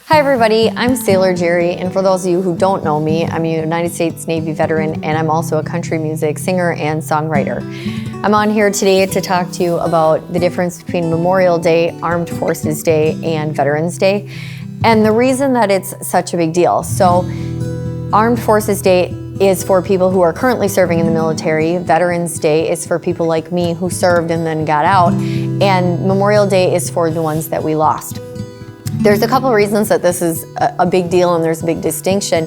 Hi everybody, I'm Sailor Jerry, and for those of you who don't know me, I'm a United States Navy veteran and I'm also a country music singer and songwriter. I'm on here today to talk to you about the difference between Memorial Day, Armed Forces Day, and Veterans Day, and the reason that it's such a big deal. So, Armed Forces Day is for people who are currently serving in the military. Veterans Day is for people like me who served and then got out, and Memorial Day is for the ones that we lost. There's a couple of reasons that this is a big deal and there's a big distinction.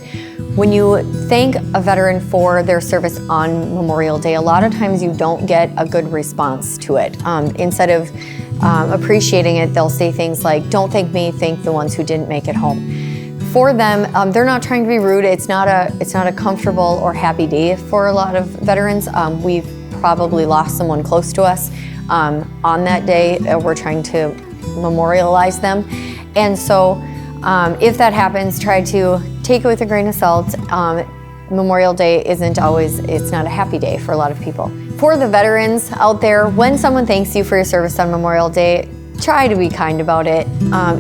When you thank a veteran for their service on Memorial Day, a lot of times you don't get a good response to it. Instead of appreciating it, they'll say things like, "Don't thank me, thank the ones who didn't make it home." For them, they're not trying to be rude. It's not a comfortable or happy day for a lot of veterans. We've probably lost someone close to us on that day. We're trying to memorialize them. And so if that happens, try to take it with a grain of salt. Memorial Day it's not a happy day for a lot of people. For the veterans out there, when someone thanks you for your service on Memorial Day, try to be kind about it.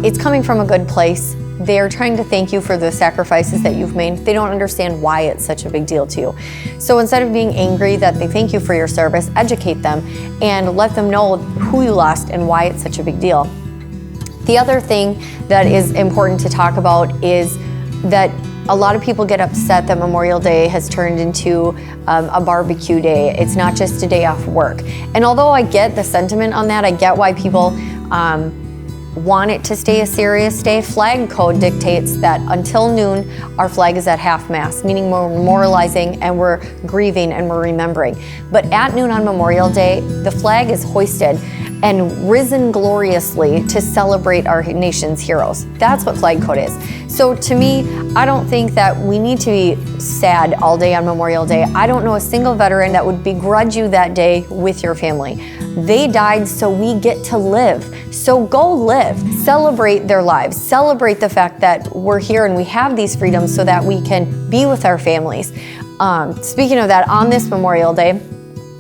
It's coming from a good place. They're trying to thank you for the sacrifices that you've made. They don't understand why it's such a big deal to you. So instead of being angry that they thank you for your service, educate them and let them know who you lost and why it's such a big deal. The other thing that is important to talk about is that a lot of people get upset that Memorial Day has turned into a barbecue day. It's not just a day off work. And although I get the sentiment on that, I get why people want it to stay a serious day, flag code dictates that until noon, our flag is at half-mast, meaning we're memorializing and we're grieving and we're remembering. But at noon on Memorial Day, the flag is hoisted and risen gloriously to celebrate our nation's heroes. That's what flag code is. So to me, I don't think that we need to be sad all day on Memorial Day. I don't know a single veteran that would begrudge you that day with your family. They died so we get to live. So go live. Celebrate their lives. Celebrate the fact that we're here and we have these freedoms so that we can be with our families. Speaking of that, on this Memorial Day,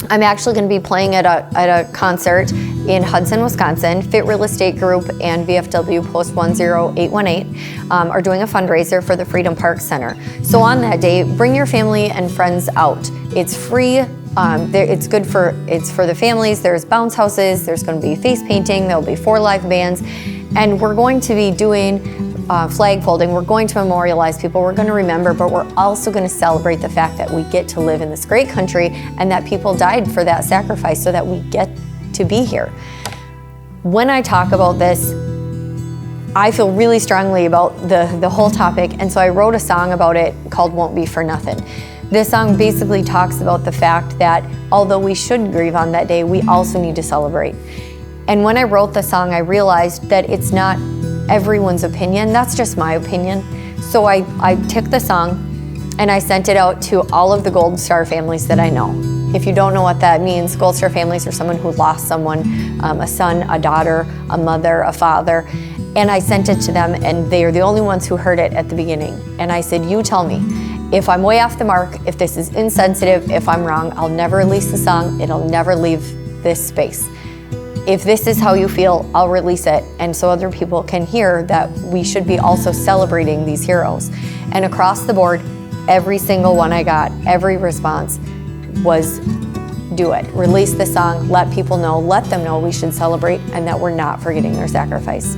I'm actually going to be playing at a concert in Hudson, Wisconsin. Fit Real Estate Group and VFW Post 10818 are doing a fundraiser for the Freedom Park Center. So on that day, bring your family and friends out. It's free. It's for the families. There's bounce houses. There's going to be face painting. There'll be 4 live bands, and we're going to be doing flag folding. We're going to memorialize people. We're going to remember, but we're also going to celebrate the fact that we get to live in this great country and that people died for that sacrifice so that we get to be here. When I talk about this, I feel really strongly about the whole topic, and so I wrote a song about it called "Won't Be for Nothing." This song basically talks about the fact that although we should grieve on that day, we also need to celebrate. And when I wrote the song, I realized that it's not everyone's opinion. That's just my opinion. So I took the song and I sent it out to all of the Gold Star families that I know. If you don't know what that means, Gold Star families are someone who lost someone, a son, a daughter, a mother, a father. And I sent it to them, and they are the only ones who heard it at the beginning. And I said, you tell me, if I'm way off the mark, if this is insensitive, if I'm wrong, I'll never release the song. It'll never leave this space. If this is how you feel, I'll release it, and so other people can hear that we should be also celebrating these heroes. And across the board, every single one I got, every response was, do it. Release the song, let people know, let them know we should celebrate and that we're not forgetting their sacrifice.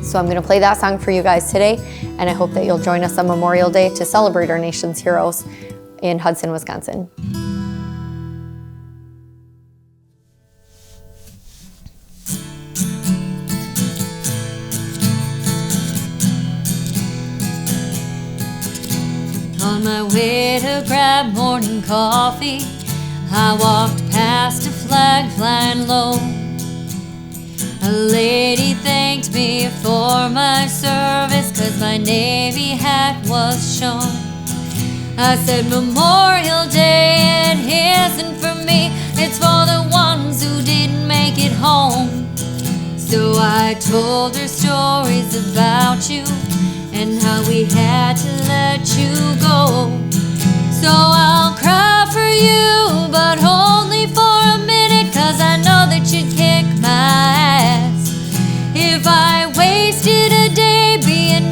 So I'm going to play that song for you guys today, and I hope that you'll join us on Memorial Day to celebrate our nation's heroes in Hudson, Wisconsin. On my way to grab morning coffee, I walked past a flag flying low. A lady thanked me for my service 'cause my Navy hat was shown. I said, Memorial Day, it isn't for me, it's for the ones who didn't make it home. So I told her stories about you and how we had to let you go. So I'll cry for you, but only for a minute, 'cause I know that you'd kick my ass if I wasted a day being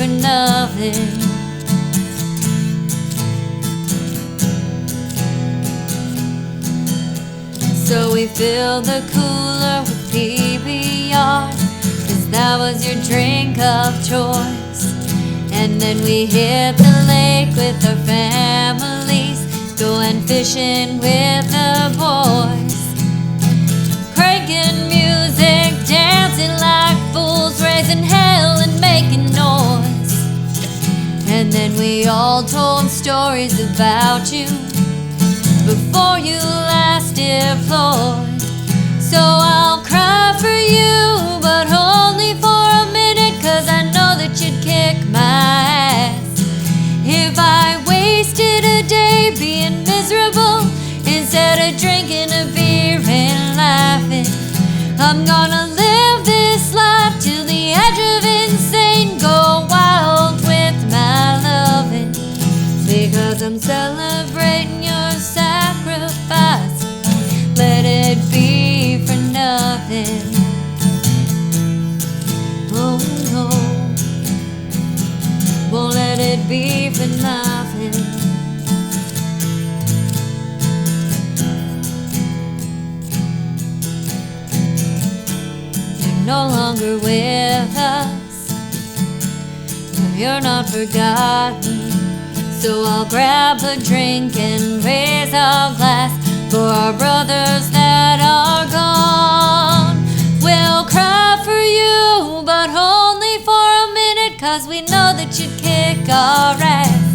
for nothing. So we filled the cooler with PBR, 'cause that was your drink of choice. And then we hit the lake with our families, going fishing with the boys, cranking music, dancing like fools, raising hell and making noise. And then we all told stories about you before you last deployed. So I'll cry for you, but only for a minute, 'cause I know that you'd kick my ass if I wasted a day being miserable instead of drinking a beer and laughing. I'm gonna live this life till the edge of insane, go wild with my loving, because I'm celebrating your sacrifice. Let it be for nothing. Oh no, won't let it be for nothing. You're no longer with us, you're not forgotten. So I'll grab a drink and raise our glass for our brothers that are gone. We'll cry for you, but only for a minute, 'cause we know that you'd kick our ass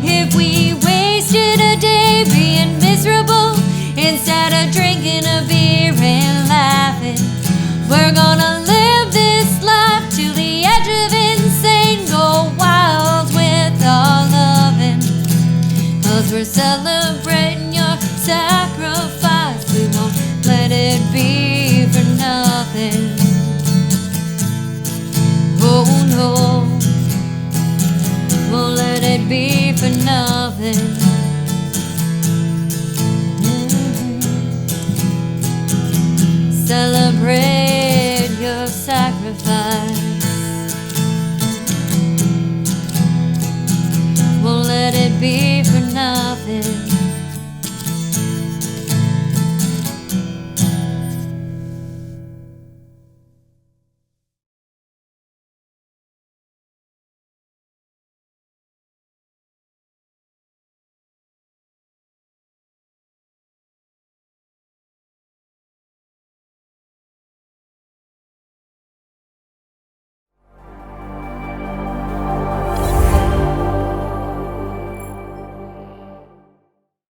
if we wasted a day being miserable instead of drinking a beer and laughing. We're gonna live this life till the edge of insane, go wild with our loving, 'cause we're celebrating your sacrifice. We won't let it be for nothing. Oh no, won't let it be for nothing. Celebrate your sacrifice. Won't let it be for nothing.